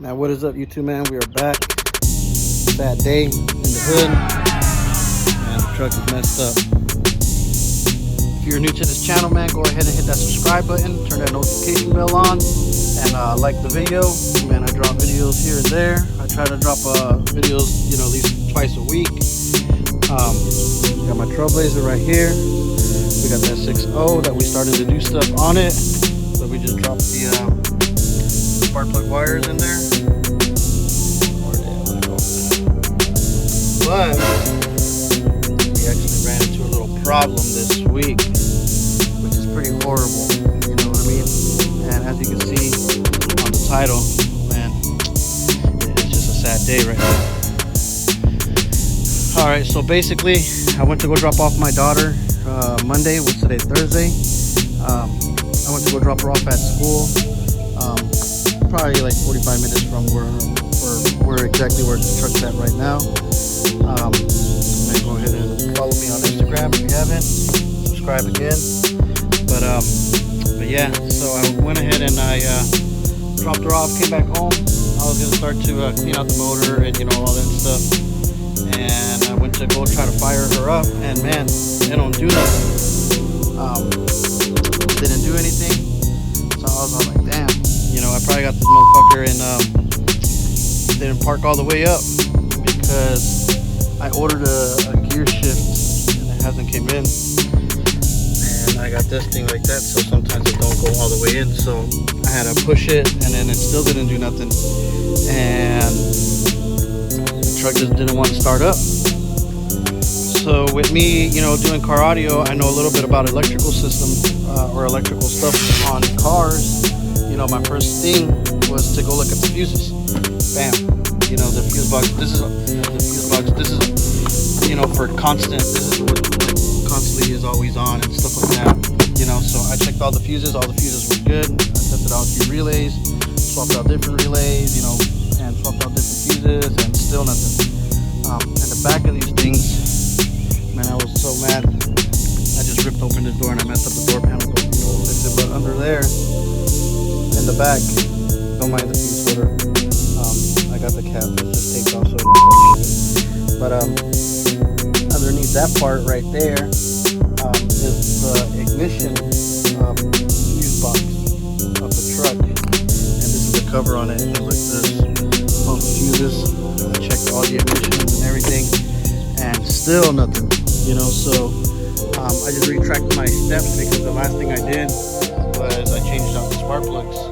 Now what is up, YouTube, man? We are back. Bad day in the hood, and the truck is messed up. If you're new to this channel, man, go ahead and hit that subscribe button, turn that notification bell on, and like the video. Man, I drop videos here and there. I try to drop videos, you know, at least twice a week. Got my Trailblazer right here. We got that 6.0 that we started to do stuff on it, so we just dropped the spark plug wires in there. But we actually ran into a little problem this week, which is pretty horrible, you know what I mean? And as you can see on the title, man, it's just a sad day right now. Alright, so basically I went to go drop off my daughter Monday. What's today? Thursday. I went to go drop her off at school, probably like 45 minutes from where exactly where the truck's at right now. Go ahead and follow me on Instagram if you haven't. Subscribe again. But yeah, so I went ahead and I dropped her off, came back home. I was gonna start to clean out the motor and, you know, all that stuff. And I went to go try to fire her up, and man, it don't do nothing. Didn't do anything. So I was all like, damn, you know, I probably got this motherfucker and didn't park all the way up, because I ordered a gear shift and it hasn't came in, and I got this thing like that, so sometimes it don't go all the way in, so I had to push it, and then it still didn't do nothing, and the truck just didn't want to start up. So with me, you know, doing car audio, I know a little bit about electrical system or electrical stuff on cars. You know, my first thing was to go look at the fuses. Bam. You know, the fuse box, this is you know, for constant, this is what constantly is always on and stuff like that, you know. So I checked all the fuses were good. I tested out a few relays, swapped out different relays, you know, and swapped out different fuses, and still nothing. And the back of these things, man, I was so mad. I just ripped open this door and I messed up the door panel, but, you know, we'll fix it. But under there, in the back, don't mind the fuse holder. I got the cap, it's just taped off so it don't touch it. But underneath that part right there is the ignition fuse box of the truck, and this is the cover on it. And look, there's all the fuses. I checked all the ignitions and everything, and still nothing. You know, so I just retracted my steps, because the last thing I did was I changed out the spark plugs.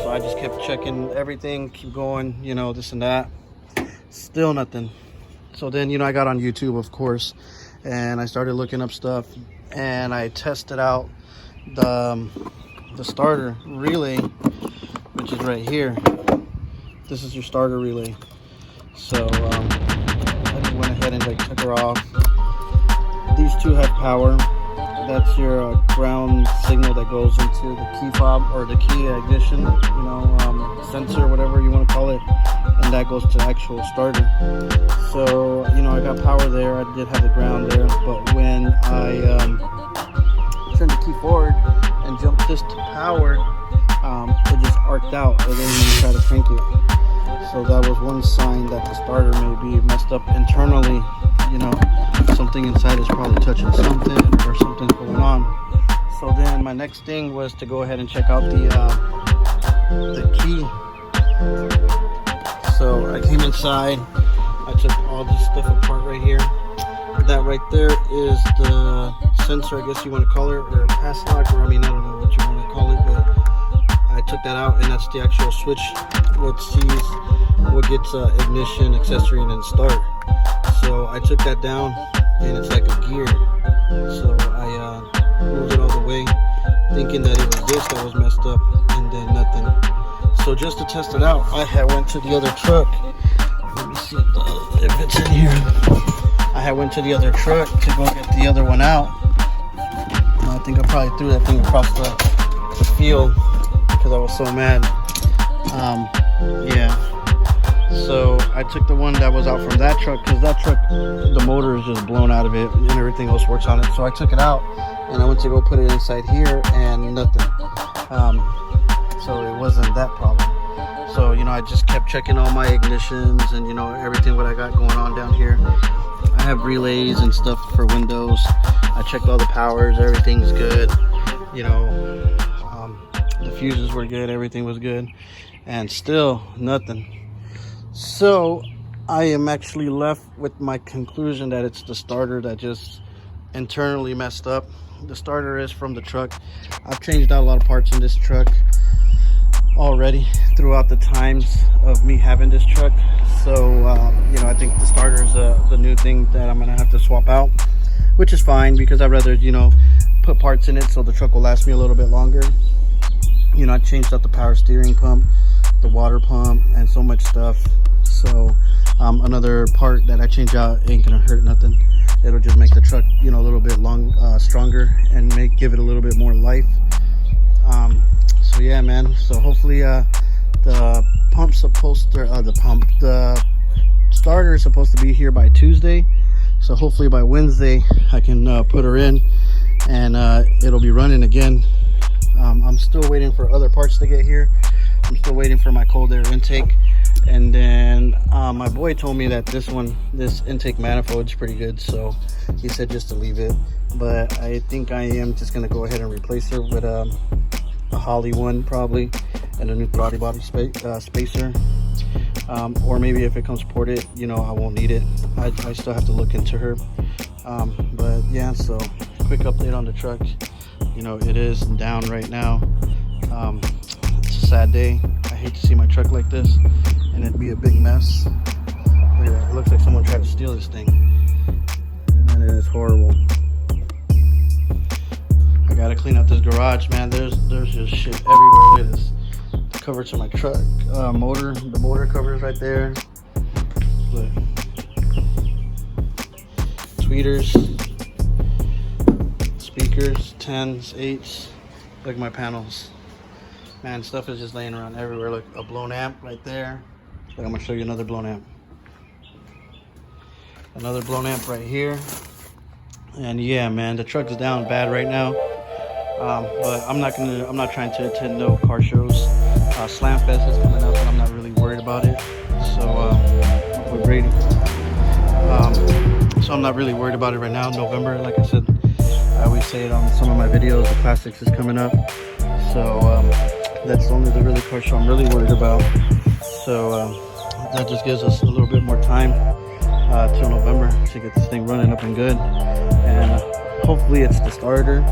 So I just kept checking everything, keep going, you know, this and that. Still nothing. So then, you know, I got on YouTube, of course, and I started looking up stuff, and I tested out the starter relay, which is right here. This is your starter relay. So I just went ahead and like took her off. These two have power. That's your ground signal that goes into the key fob, or the key ignition, you know, sensor, whatever you want to call it, and that goes to the actual starter. So, you know, I got power there. I did have the ground there, but when I turned the key forward and jumped this to power, it just arced out. It didn't even try to crank it. So that was one sign that the starter may be messed up internally. You know, something inside is probably touching something, or something's going on. So then my next thing was to go ahead and check out the key. So I came inside, I took all this stuff apart right here. That right there is the sensor, I guess you want to call it, or pass lock, or I mean, I don't know what you want to call it, but I took that out, and that's the actual switch, what gets ignition, accessory, and then start. So I took that down, and it's like a gear. So I moved it all the way, thinking that it was this that was messed up, and then nothing. So just to test it out, I went to the other truck. Let me see if it's in here. I went to the other truck to go get the other one out. I think I probably threw that thing across the field because I was so mad. Yeah. So I took the one that was out from that truck, because that truck, the motor is just blown out of it and everything else works on it. So I took it out and I went to go put it inside here, and nothing. So it wasn't that problem. So, you know, I just kept checking all my ignitions and, you know, everything what I got going on down here. I have relays and stuff for windows. I checked all the powers, everything's good. You know, the fuses were good, everything was good, and still nothing. So I am actually left with my conclusion that it's the starter that just internally messed up. The starter is from the truck. I've changed out a lot of parts in this truck already throughout the times of me having this truck. So you know, I think the starter is the new thing that I'm gonna have to swap out, which is fine because I'd rather, you know, put parts in it so the truck will last me a little bit longer. You know, I changed out the power steering pump, the water pump, and so much stuff. So another part that I change out ain't gonna hurt nothing. It'll just make the truck, you know, a little bit stronger and give it a little bit more life. So yeah, man. So hopefully the starter is supposed to be here by Tuesday. So hopefully by Wednesday I can put her in and it'll be running again. I'm still waiting for other parts to get here. I'm still waiting for my cold air intake. And then my boy told me that this intake manifold is pretty good, so he said just to leave it. But I think I am just gonna go ahead and replace her with a Holly one probably, and a new throttle body spacer. Or maybe if it comes ported, you know, I won't need it. I still have to look into her. But yeah, so quick update on the truck. You know, it is down right now. It's a sad day. I hate to see my truck like this and it'd be a big mess. Look at that. It looks like someone tried to steal this thing, and it is horrible. I gotta clean out this garage, man. There's just shit everywhere. Look at this. The cover to my truck, the motor covers right there. Look. Tweeters, speakers, 10s, 8s. Look at my panels. Man, stuff is just laying around everywhere. Look, a blown amp right there. Look, I'm gonna show you another blown amp. Another blown amp right here. And yeah, man, the truck's down bad right now. But I'm not trying to attend no car shows. Slam Fest is coming up, and I'm not really worried about it. So with Brady. So I'm not really worried about it right now. November, like I said, I always say it on some of my videos, the Classics is coming up. So that's only the really car show I'm really worried about. So that just gives us a little bit more time till November to get this thing running up and good. And hopefully it's the starter.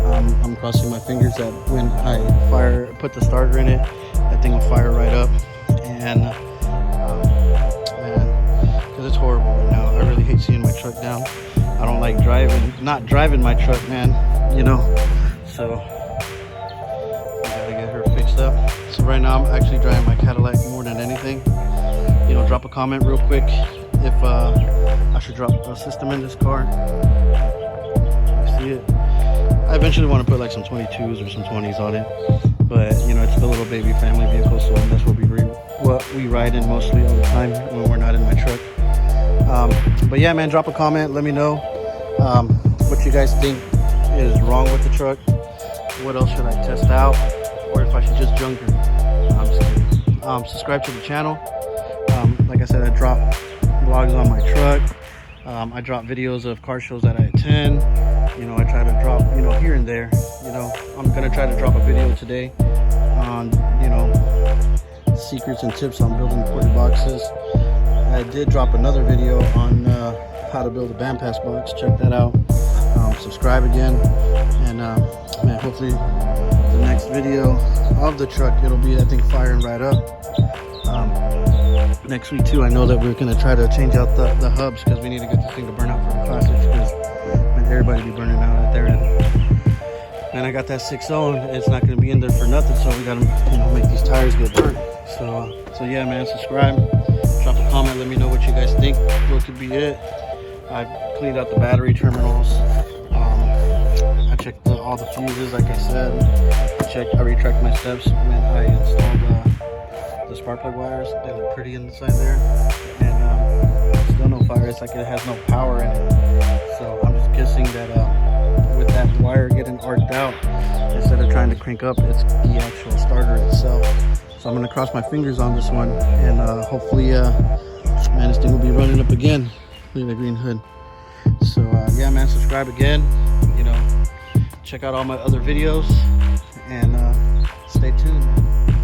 I'm crossing my fingers that when I put the starter in it, that thing will fire right up. And man, because it's horrible right now. I really hate seeing my truck down. I don't like not driving my truck, man, you know. So I gotta get her fixed up. So right now I'm actually driving my Cadillac more than anything. You know, drop a comment real quick if I should drop a system in this car. You see it? I eventually want to put like some 22s or some 20s on it, but you know, it's the little baby family vehicle, so that's what we ride in mostly all the time when we're not in my truck. But yeah, man, drop a comment, let me know what you guys think is wrong with the truck. What else should I test out, or if I should just junk her. I'm just kidding. Subscribe to the channel. Like I said, I drop vlogs on my truck. I drop videos of car shows that I attend. You know, I try to drop, you know, here and there. You know, I'm gonna try to drop a video today on, you know, secrets and tips on building ported boxes. I did drop another video on how to build a bandpass box. Check that out. Subscribe again, and man, hopefully the next video of the truck, it'll be, I think, firing right up. Next week too, I know that we're gonna try to change out the hubs, because we need to get this thing to burn out for the Classics, because everybody be burning out there. And I got that 6.0, and it's not gonna be in there for nothing, so we gotta, you know, make these tires get burnt. So yeah, man, subscribe, drop a comment, let me know what you guys think, what could be it. I cleaned out the battery terminals. I checked all the fuses, like I said. I retracked my steps when I installed the spark plug wires. They look pretty inside there, and still no fire. It's like it has no power in it. So I'm just guessing that with that wire getting arced out, instead of trying to crank up, it's the actual starter itself. So I'm gonna cross my fingers on this one, and hopefully, man, this thing will be running up again. Look at the green hood. So yeah, man, subscribe again. You know, check out all my other videos, and stay tuned, man.